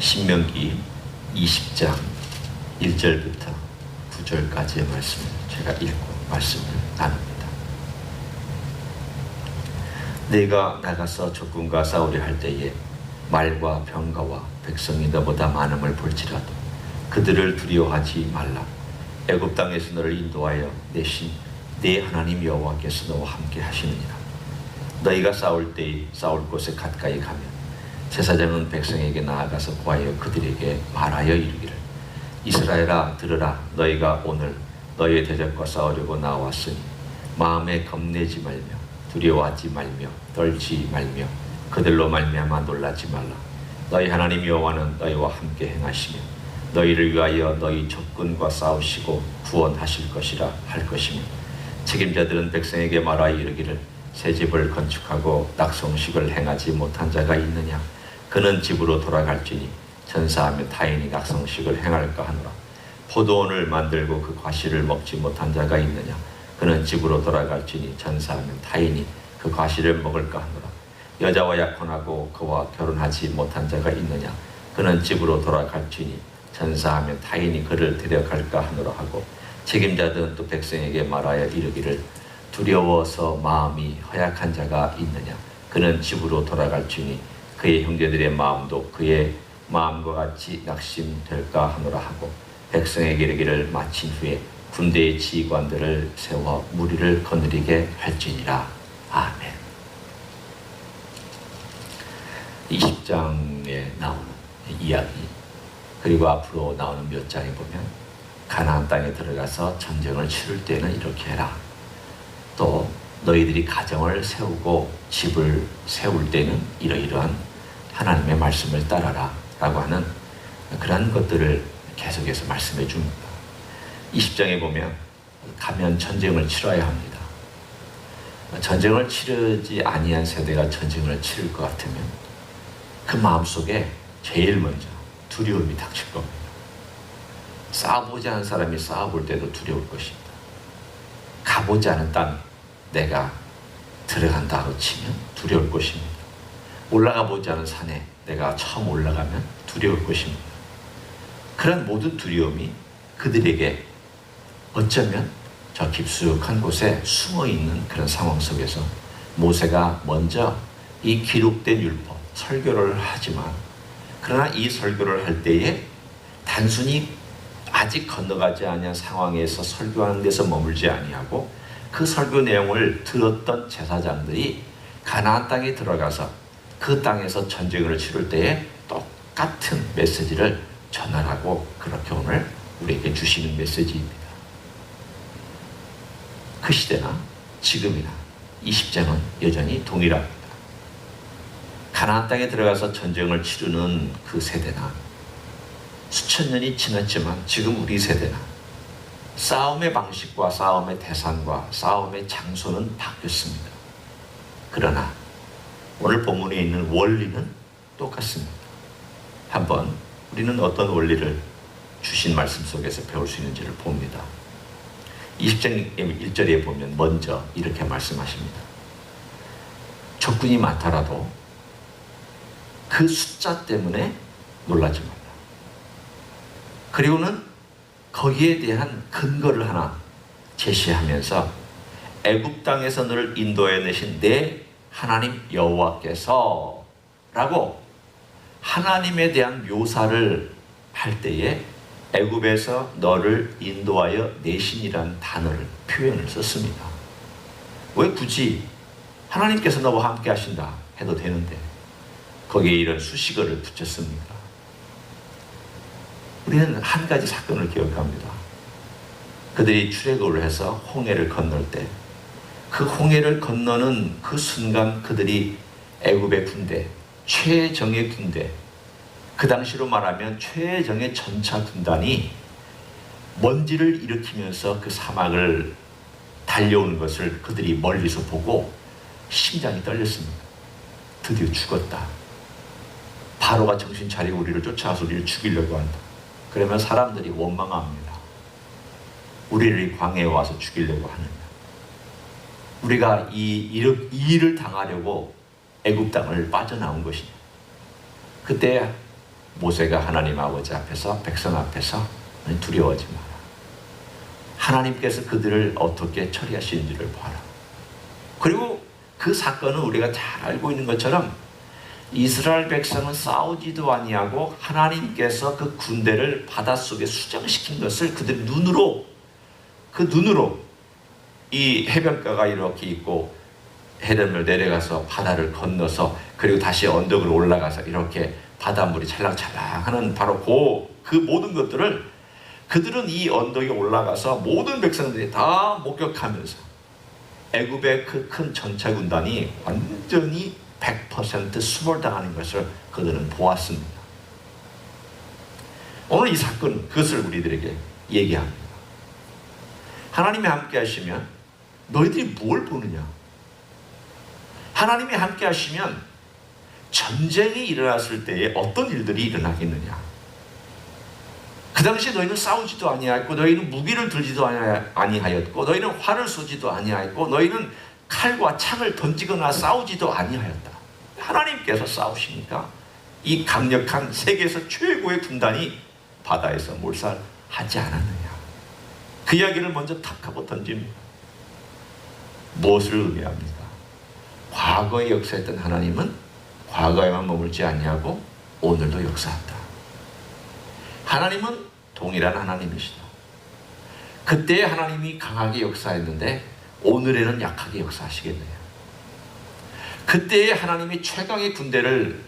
신명기 20장 1절부터 9절까지의 말씀을 제가 읽고 말씀을 나눕니다. 내가 나가서 적군과 싸우려 할 때에 말과 병거와 백성이 너보다 많음을 볼지라도 그들을 두려워하지 말라. 애굽 땅에서 너를 인도하여 내신 내 하나님 여호와께서 너와 함께 하시느니라. 너희가 싸울 때에 싸울 곳에 가까이 가면 제사장은 백성에게 나아가서 구하여 그들에게 말하여 이르기를, 이스라엘아 들으라. 너희가 오늘 너희의 대적과 싸우려고 나왔으니 마음에 겁내지 말며 두려워하지 말며 떨지 말며 그들로 말미암아 놀라지 말라. 너희 하나님 여호와는 너희와 함께 행하시며 너희를 위하여 너희 적군과 싸우시고 구원하실 것이라 할 것이며, 책임자들은 백성에게 말하여 이르기를, 새 집을 건축하고 낙성식을 행하지 못한 자가 있느냐? 그는 집으로 돌아갈지니 전사하며 타인이 낙성식을 행할까 하노라. 포도원을 만들고 그 과실을 먹지 못한 자가 있느냐? 그는 집으로 돌아갈지니 전사하며 타인이 그 과실을 먹을까 하노라. 여자와 약혼하고 그와 결혼하지 못한 자가 있느냐? 그는 집으로 돌아갈지니 전사하며 타인이 그를 데려갈까 하노라 하고, 책임자들은 또 백성에게 말하여 이르기를, 두려워서 마음이 허약한 자가 있느냐? 그는 집으로 돌아갈지니 그의 형제들의 마음도 그의 마음과 같이 낙심될까 하노라 하고, 백성에게 이르기를 마친 후에 군대의 지휘관들을 세워 무리를 거느리게 할지니라. 아멘. 20장에 나오는 이야기, 그리고 앞으로 나오는 몇 장에 보면 가나안 땅에 들어가서 전쟁을 치를 때는 이렇게 해라. 또 너희들이 가정을 세우고 집을 세울 때는 이러이러한 하나님의 말씀을 따라라 라고 하는 그런 것들을 계속해서 말씀해 줍니다. 20장에 보면 가면 전쟁을 치러야 합니다. 전쟁을 치르지 아니한 세대가 전쟁을 치를 것 같으면 그 마음속에 제일 먼저 두려움이 닥칠 겁니다. 싸워보지 않은 사람이 싸워볼 때도 두려울 것입니다. 가보지 않은 땅 내가 들어간다고 치면 두려울 것입니다. 올라가 보지 않은 산에 내가 처음 올라가면 두려울 것입니다. 그런 모든 두려움이 그들에게 어쩌면 저 깊숙한 곳에 숨어있는 그런 상황 속에서 모세가 먼저 이 기록된 율법, 설교를 하지만, 그러나 이 설교를 할 때에 단순히 아직 건너가지 아니한 상황에서 설교하는 데서 머물지 아니하고 그 설교 내용을 들었던 제사장들이 가나안 땅에 들어가서 그 땅에서 전쟁을 치를 때에 똑같은 메시지를 전하라고 그렇게 오늘 우리에게 주시는 메시지입니다. 그 시대나 지금이나 20장은 여전히 동일합니다. 가나안 땅에 들어가서 전쟁을 치르는 그 세대나 수천 년이 지났지만 지금 우리 세대나 싸움의 방식과 싸움의 대상과 싸움의 장소는 바뀌었습니다. 그러나 오늘 본문에 있는 원리는 똑같습니다. 한번 우리는 어떤 원리를 주신 말씀 속에서 배울 수 있는지를 봅니다. 20장 1절에 보면 먼저 이렇게 말씀하십니다. 적군이 많더라도 그 숫자 때문에 놀라지 말라. 그리고는 거기에 대한 근거를 하나 제시하면서 애굽 땅에서 너를 인도해 내신 내 하나님 여호와께서 라고 하나님에 대한 묘사를 할 때에 애굽에서 너를 인도하여 내신이라는 단어를, 표현을 썼습니다. 왜 굳이 하나님께서 너와 함께 하신다 해도 되는데 거기에 이런 수식어를 붙였습니까? 우리는 한 가지 사건을 기억합니다. 그들이 출애굽을 해서 홍해를 건널 때 그 홍해를 건너는 그 순간 그들이 애굽의 군대, 최정예 군대, 그 당시로 말하면 최정예 전차 군단이 먼지를 일으키면서 그 사막을 달려오는 것을 그들이 멀리서 보고 심장이 떨렸습니다. 드디어 죽었다. 바로가 정신 차리고 우리를 쫓아와서 우리를 죽이려고 한다. 그러면 사람들이 원망합니다. 우리를 이 광야에 와서 죽이려고 하느냐. 우리가 이 일을 당하려고 애굽 땅을 빠져나온 것이냐. 그때 모세가 하나님 아버지 앞에서 백성 앞에서 두려워하지 마라. 하나님께서 그들을 어떻게 처리하시는지를 봐라. 그리고 그 사건은 우리가 잘 알고 있는 것처럼 이스라엘 백성은 싸우지도 아니하고 하나님께서 그 군대를 바닷속에 수정시킨 것을 그들 눈으로 이 해변가가 이렇게 있고 해변을 내려가서 바다를 건너서 그리고 다시 언덕으로 올라가서 이렇게 바닷물이 찰랑찰랑하는 바로 그 모든 것들을 그들은 이 언덕에 올라가서 모든 백성들이 다 목격하면서 애굽의 그 큰 전차 군단이 완전히 100% 수몰당하는 것을 그들은 보았습니다. 오늘 이 사건은 그것을 우리들에게 얘기합니다. 하나님이 함께 하시면 너희들이 뭘 보느냐? 하나님이 함께 하시면 전쟁이 일어났을 때에 어떤 일들이 일어나겠느냐? 그 당시에 너희는 싸우지도 아니하였고 너희는 무기를 들지도 아니하였고 너희는 활을 쏘지도 아니하였고 너희는 칼과 창을 던지거나 싸우지도 아니하였다. 하나님께서 싸우시니까 이 강력한 세계에서 최고의 군단이 바다에서 몰살하지 않았느냐. 그 이야기를 먼저 탁 하고 던집니다. 무엇을 의미합니까? 과거에 역사했던 하나님은 과거에만 머물지 아니하고 오늘도 역사한다. 하나님은 동일한 하나님이시다. 그때의 하나님이 강하게 역사했는데 오늘에는 약하게 역사하시겠네요. 그때의 하나님이 최강의 군대를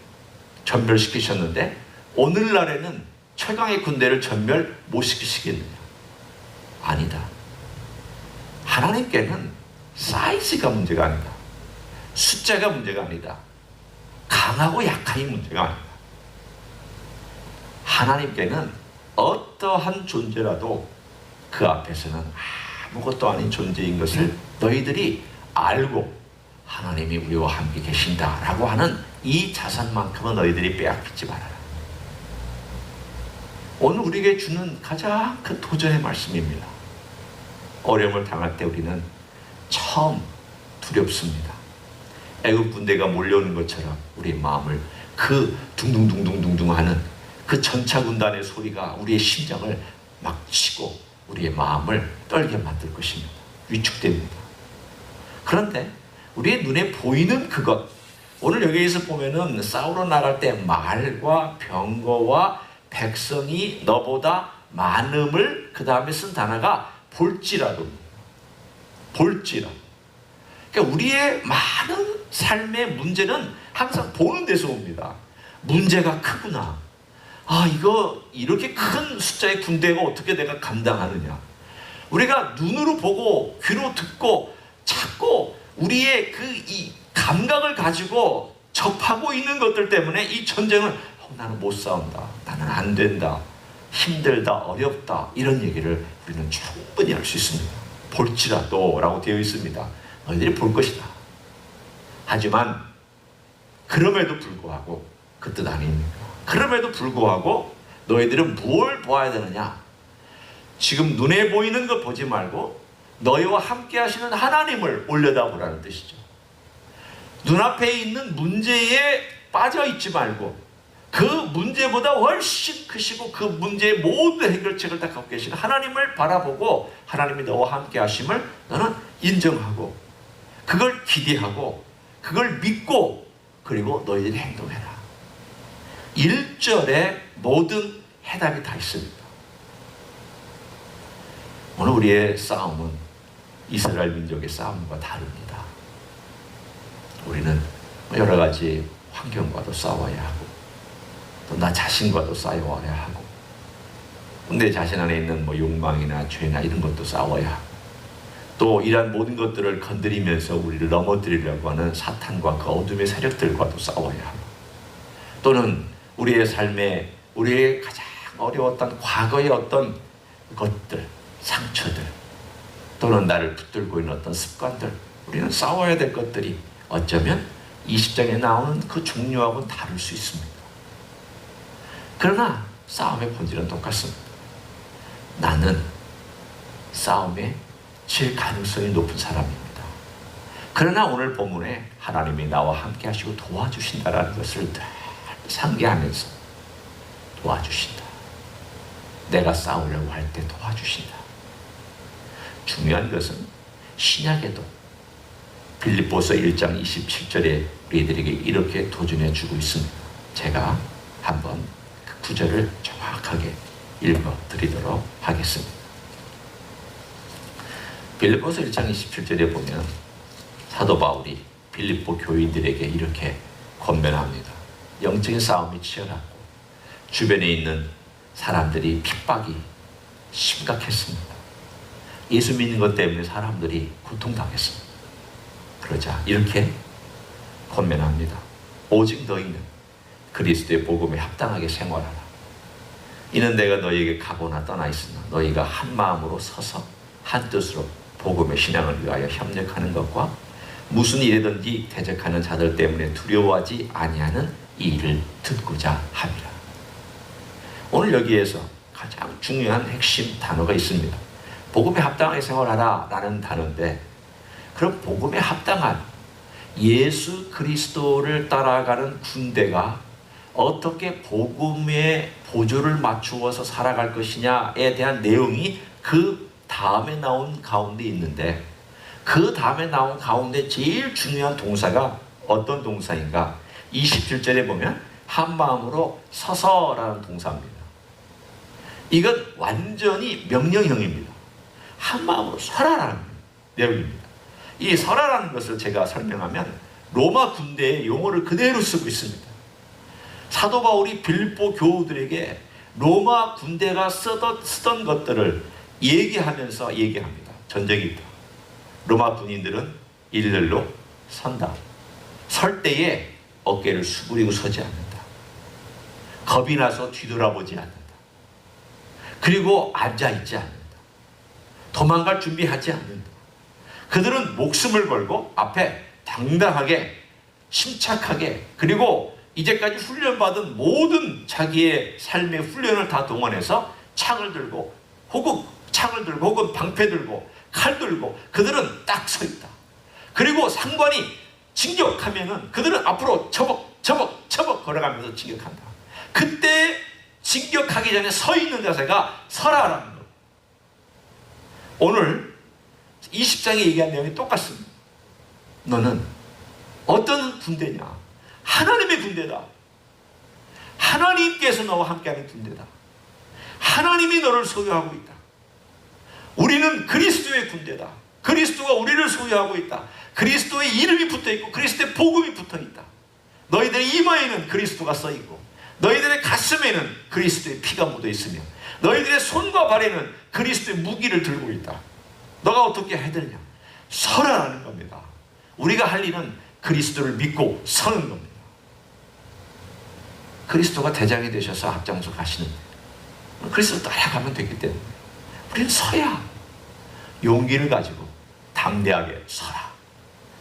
전멸시키셨는데 오늘날에는 최강의 군대를 전멸 못 시키시겠느냐? 아니다. 하나님께는 사이즈가 문제가 아니다. 숫자가 문제가 아니다. 강하고 약함이 문제가 아니다. 하나님께는 어떠한 존재라도 그 앞에서는 아무것도 아닌 존재인 것을 너희들이 알고 하나님이 우리와 함께 계신다라고 하는 이 자산만큼은 너희들이 빼앗기지 말아라. 오늘 우리에게 주는 가장 큰 도전의 말씀입니다. 어려움을 당할 때 우리는 처음 두렵습니다. 애굽 군대가 몰려오는 것처럼 우리의 마음을 그 둥둥둥둥둥둥 하는 그 전차 군단의 소리가 우리의 심장을 막 치고 우리의 마음을 떨게 만들 것입니다. 위축됩니다. 그런데 우리의 눈에 보이는 그것, 오늘 여기에서 보면은 싸우러 나갈 때 말과 병거와 백성이 너보다 많음을 그 다음에 쓴 단어가 볼지라도. 그러니까 우리의 많은 삶의 문제는 항상 보는 데서 옵니다. 문제가 크구나. 이거 이렇게 큰 숫자의 군대가 어떻게 내가 감당하느냐. 우리가 눈으로 보고 귀로 듣고 찾고 우리의 이 감각을 가지고 접하고 있는 것들 때문에 이 전쟁은 나는 못 싸운다. 나는 안 된다. 힘들다. 어렵다. 이런 얘기를 우리는 충분히 할 수 있습니다. 볼지라도 라고 되어 있습니다. 너희들이 볼 것이다. 하지만 그럼에도 불구하고 그 뜻 아닙니까? 그럼에도 불구하고 너희들은 뭘 보아야 되느냐? 지금 눈에 보이는 것 보지 말고 너희와 함께 하시는 하나님을 올려다보라는 뜻이죠. 눈앞에 있는 문제에 빠져 있지 말고 그 문제보다 훨씬 크시고 그 문제의 모든 해결책을 다 갖고 계신 하나님을 바라보고 하나님이 너와 함께 하심을 너는 인정하고 그걸 기대하고 그걸 믿고 그리고 너희들이 행동해라. 1절에 모든 해답이 다 있습니다. 오늘 우리의 싸움은 이스라엘 민족의 싸움과 다릅니다. 우리는 여러 가지 환경과도 싸워야 하고 또 나 자신과도 싸워야 하고 내 자신 안에 있는 욕망이나 죄나 이런 것도 싸워야 하고 또 이러한 모든 것들을 건드리면서 우리를 넘어뜨리려고 하는 사탄과 그 어둠의 세력들과도 싸워야 하고 또는 우리의 삶에 우리의 가장 어려웠던 과거의 어떤 것들, 상처들 또는 나를 붙들고 있는 어떤 습관들 우리는 싸워야 될 것들이 어쩌면 20장에 나오는 그 종류하고는 다를 수 있습니다. 그러나 싸움의 본질은 똑같습니다. 나는 싸움에 질 가능성이 높은 사람입니다. 그러나 오늘 본문에 하나님이 나와 함께 하시고 도와주신다라는 것을 늘 상기하면서 도와주신다. 내가 싸우려고 할 때 도와주신다. 중요한 것은 신약에도 빌립보서 1장 27절에 우리들에게 이렇게 도전해 주고 있습니다. 제가 한번 그 구절을 정확하게 읽어 드리도록 하겠습니다. 빌립보서 1장 27절에 보면 사도 바울이 빌립보 교인들에게 이렇게 권면합니다. 영적인 싸움이 치열하고 주변에 있는 사람들이 핍박이 심각했습니다. 예수 믿는 것 때문에 사람들이 고통당했습니다. 그러자 이렇게 권면합니다. 오직 너희는 그리스도의 복음에 합당하게 생활하라. 이는 내가 너희에게 가고나 떠나 있으나 너희가 한 마음으로 서서 한 뜻으로 복음의 신앙을 위하여 협력하는 것과 무슨 일이든지 대적하는 자들 때문에 두려워하지 아니하는 이 일을 듣고자 함이라. 오늘 여기에서 가장 중요한 핵심 단어가 있습니다. 복음에 합당하게 생활하라 라는 단어인데, 그럼 복음에 합당한 예수 그리스도를 따라가는 군대가 어떻게 복음의 보조를 맞추어서 살아갈 것이냐에 대한 내용이 그 다음에 나온 가운데 있는데, 그 다음에 나온 가운데 제일 중요한 동사가 어떤 동사인가? 27절에 보면 한 마음으로 서서라는 동사입니다. 이건 완전히 명령형입니다. 한 마음으로 서라라는 내용입니다. 이 서라라는 것을 제가 설명하면 로마 군대의 용어를 그대로 쓰고 있습니다. 사도 바울이 빌립보 교우들에게 로마 군대가 쓰던 것들을 얘기하면서 얘기합니다. 전쟁이 있다. 로마 군인들은 일렬로 선다. 설 때에 어깨를 수그리고 서지 않는다. 겁이 나서 뒤돌아보지 않는다. 그리고 앉아있지 않는다. 도망갈 준비하지 않는다. 그들은 목숨을 걸고 앞에 당당하게 침착하게, 그리고 이제까지 훈련받은 모든 자기의 삶의 훈련을 다 동원해서 창을 들고 혹은 방패 들고 칼 들고 그들은 딱 서 있다. 그리고 상관이 진격하면은 그들은 앞으로 처벅 걸어가면서 진격한다. 그때 진격하기 전에 서 있는 자세가 서라라는 것. 오늘 20장에 얘기한 내용이 똑같습니다. 너는 어떤 군대냐? 하나님의 군대다. 하나님께서 너와 함께하는 군대다. 하나님이 너를 소유하고 있다. 우리는 그리스도의 군대다. 그리스도가 우리를 소유하고 있다. 그리스도의 이름이 붙어있고 그리스도의 복음이 붙어있다. 너희들의 이마에는 그리스도가 써있고 너희들의 가슴에는 그리스도의 피가 묻어있으며 너희들의 손과 발에는 그리스도의 무기를 들고 있다. 너가 어떻게 해야 되냐? 서라라는 겁니다. 우리가 할 일은 그리스도를 믿고 서는 겁니다. 그리스도가 대장이 되셔서 앞장서 가시는, 그리스도 따라가면 되기 때문에 우리는 서야, 용기를 가지고 담대하게 서라.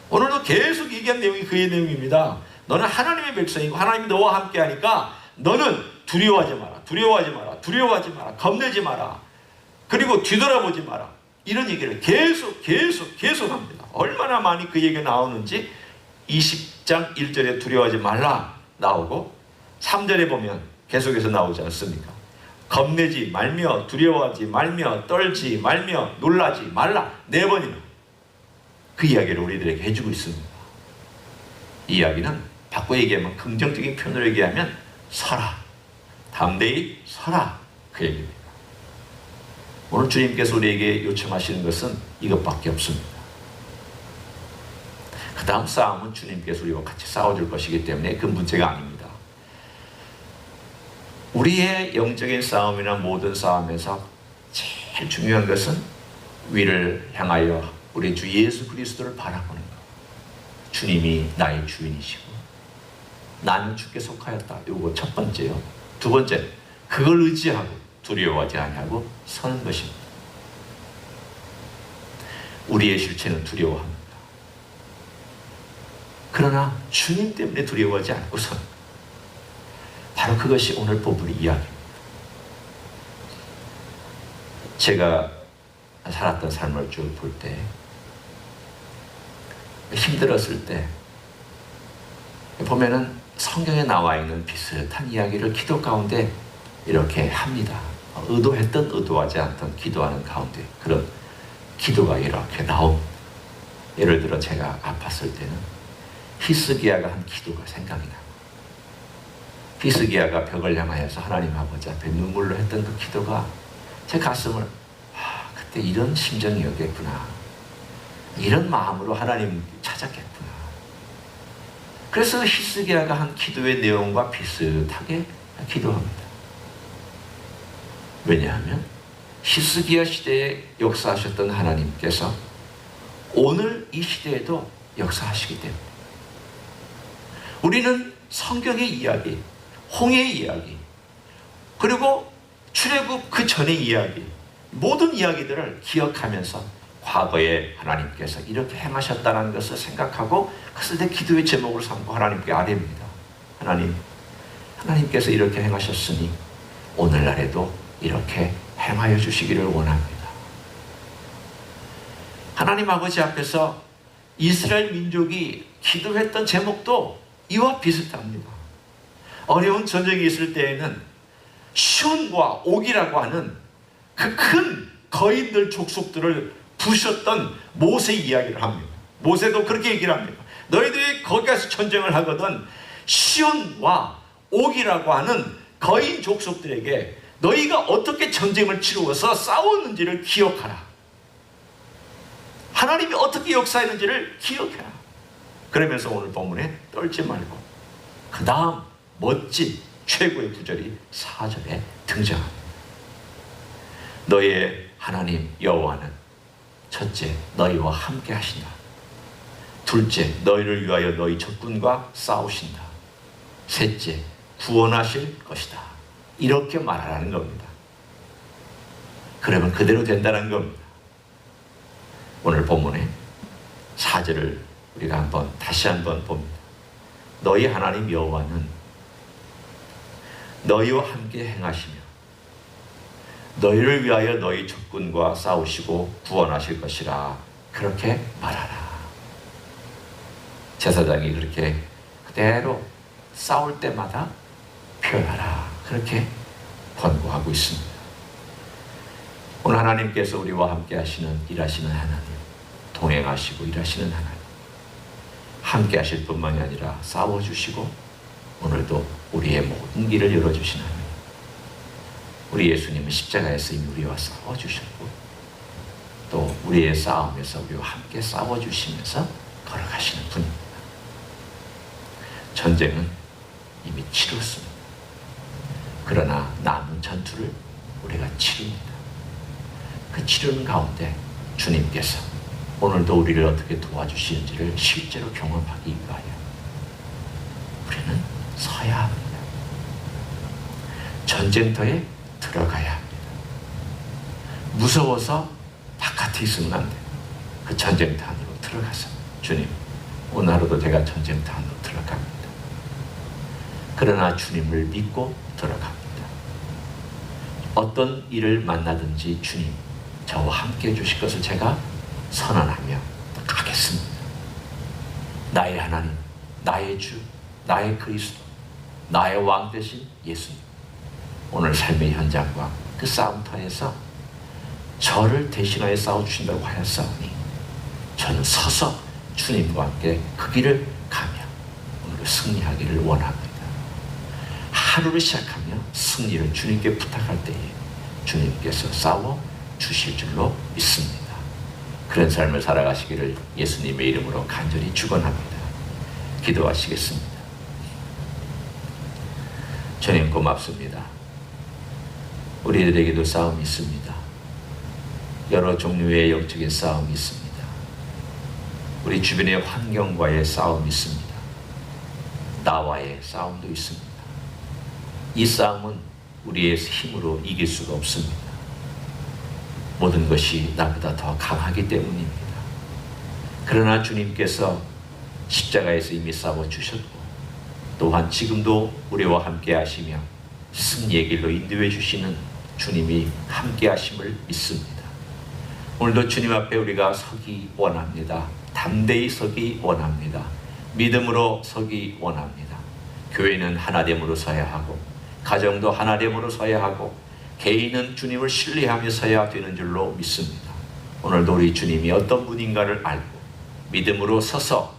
오늘도 계속 얘기한 내용이 그의 내용입니다. 너는 하나님의 백성이고 하나님이 너와 함께 하니까 너는 두려워하지 마라. 겁내지 마라. 그리고 뒤돌아보지 마라. 이런 얘기를 계속 합니다. 얼마나 많이 그 얘기가 나오는지 20장 1절에 두려워하지 말라 나오고 3절에 보면 계속해서 나오지 않습니까? 겁내지 말며 두려워하지 말며 떨지 말며 놀라지 말라. 4번이나 그 이야기를 우리들에게 해주고 있습니다. 이 이야기는 바꿔 얘기하면, 긍정적인 표현으로 얘기하면 서라, 담대히 서라, 그 얘기입니다. 오늘 주님께서 우리에게 요청하시는 것은 이것밖에 없습니다. 그 다음 싸움은 주님께서 우리와 같이 싸워줄 것이기 때문에 그 문제가 아닙니다. 우리의 영적인 싸움이나 모든 싸움에서 제일 중요한 것은 위를 향하여 우리 주 예수 그리스도를 바라보는 것. 주님이 나의 주인이시고 나는 주께 속하였다. 이거 첫 번째요. 두 번째, 그걸 의지하고 두려워하지 아니하고 서는 것입니다. 우리의 실체는 두려워합니다. 그러나 주님 때문에 두려워하지 않고 서는 것. 바로 그것이 오늘 본문의 이야기입니다. 제가 살았던 삶을 쭉 볼 때, 힘들었을 때 보면은 성경에 나와 있는 비슷한 이야기를 기도 가운데 이렇게 합니다. 의도했던 의도하지 않던 기도하는 가운데 그런 기도가 이렇게 나옵니다. 예를 들어 제가 아팠을 때는 히스기야가 한 기도가 생각이 나고, 히스기야가 벽을 향하여서 하나님 아버지 앞에 눈물로 했던 그 기도가 제 가슴을 그때 이런 심정이었겠구나, 이런 마음으로 하나님 찾았겠구나. 그래서 히스기야가 한 기도의 내용과 비슷하게 기도합니다. 왜냐하면 히스기야 시대에 역사하셨던 하나님께서 오늘 이 시대에도 역사하시기 때문에 우리는 성경의 이야기, 홍해의 이야기, 그리고 출애굽 그 전의 이야기, 모든 이야기들을 기억하면서 과거에 하나님께서 이렇게 행하셨다는 것을 생각하고 그것을 내 기도의 제목으로 삼고 하나님께 아뢰입니다. 하나님께서 이렇게 행하셨으니 오늘날에도 이렇게 행하여 주시기를 원합니다. 하나님 아버지 앞에서 이스라엘 민족이 기도했던 제목도 이와 비슷합니다. 어려운 전쟁이 있을 때에는 시온과 옥이라고 하는 그 큰 거인들 족속들을 부셨던 모세 이야기를 합니다. 모세도 그렇게 얘기를 합니다. 너희들이 거기 가서 전쟁을 하거든 시온과 옥이라고 하는 거인 족속들에게 너희가 어떻게 전쟁을 치루어서 싸웠는지를 기억하라. 하나님이 어떻게 역사했는지를 기억해라. 그러면서 오늘 본문에 떨지 말고 그 다음 멋진 최고의 구절이 4절에 등장합니다. 너희의 하나님 여호와는 첫째 너희와 함께 하신다. 둘째 너희를 위하여 너희 적군과 싸우신다. 셋째 구원하실 것이다. 이렇게 말하라는 겁니다. 그러면 그대로 된다는 겁니다. 오늘 본문에 4절을 우리가 다시 한번 봅니다. 너희 하나님 여호와는 너희와 함께 행하시며 너희를 위하여 너희 적군과 싸우시고 구원하실 것이라 그렇게 말하라. 제사장이 그렇게 그대로 싸울 때마다 표현하라. 그렇게 권고하고 있습니다. 오늘 하나님께서 우리와 함께 하시는 일하시는 하나님, 동행하시고 일하시는 하나님, 함께 하실 뿐만이 아니라 싸워주시고 오늘도 우리의 모든 길을 열어주시는 하나님. 우리 예수님은 십자가에서 이미 우리와 싸워주셨고 또 우리의 싸움에서 우리와 함께 싸워주시면서 걸어가시는 분입니다. 전쟁은 이미 치렀습니다. 그러나 남은 전투를 우리가 치릅니다. 그 치르는 가운데 주님께서 오늘도 우리를 어떻게 도와주시는지를 실제로 경험하기 위하여 우리는 서야 합니다. 전쟁터에 들어가야 합니다. 무서워서 바깥에 있으면 안 돼요. 그 전쟁터 안으로 들어가서 주님, 오늘 하루도 제가 전쟁터 안으로 들어갑니다. 그러나 주님을 믿고 들어갑니다. 어떤 일을 만나든지 주님, 저와 함께 해주실 것을 제가 선언하며 가겠습니다. 나의 하나님, 나의 주, 나의 그리스도, 나의 왕 되신 예수님, 오늘 삶의 현장과 그 싸움터에서 저를 대신하여 싸워주신다고 하였사오니 저는 서서 주님과 함께 그 길을 가며 오늘 승리하기를 원합니다. 하루를 시작하며 승리를 주님께 부탁할 때에 주님께서 싸워 주실 줄로 믿습니다. 그런 삶을 살아가시기를 예수님의 이름으로 간절히 축원합니다. 기도하시겠습니다. 주님 고맙습니다. 우리들에게도 싸움이 있습니다. 여러 종류의 영적인 싸움이 있습니다. 우리 주변의 환경과의 싸움이 있습니다. 나와의 싸움도 있습니다. 이 싸움은 우리의 힘으로 이길 수가 없습니다. 모든 것이 나보다 더 강하기 때문입니다. 그러나 주님께서 십자가에서 이미 싸워주셨고 또한 지금도 우리와 함께 하시며 승리의 길로 인도해 주시는 주님이 함께 하심을 믿습니다. 오늘도 주님 앞에 우리가 서기 원합니다. 담대히 서기 원합니다. 믿음으로 서기 원합니다. 교회는 하나됨으로 서야 하고 가정도 하나됨으로 서야 하고 개인은 주님을 신뢰하며 서야 되는 줄로 믿습니다. 오늘도 우리 주님이 어떤 분인가를 알고 믿음으로 서서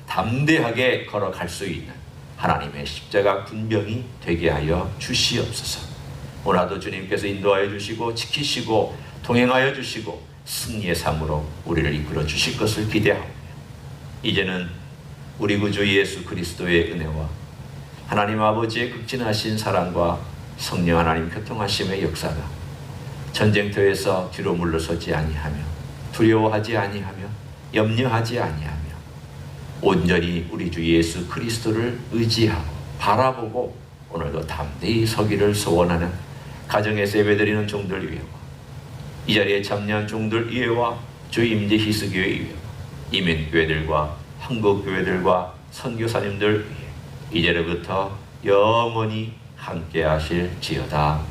담대하게 걸어갈 수 있는 하나님의 십자가 군병이 되게 하여 주시옵소서. 오늘도 주님께서 인도하여 주시고 지키시고 동행하여 주시고 승리의 삶으로 우리를 이끌어 주실 것을 기대하며 이제는 우리 구주 예수 그리스도의 은혜와 하나님 아버지의 극진하신 사랑과 성령 하나님 교통하심의 역사가 전쟁터에서 뒤로 물러서지 아니하며 두려워하지 아니하며 염려하지 아니하며 온전히 우리 주 예수 그리스도를 의지하고 바라보고 오늘도 담대히 서기를 소원하는 가정에서 예배드리는 종들 위에와 이 자리에 참여한 종들 위에와 주 임재 희스교회 위에와 이민교회들과 한국교회들과 선교사님들 위에 이제로부터 영원히 함께 하실지어다.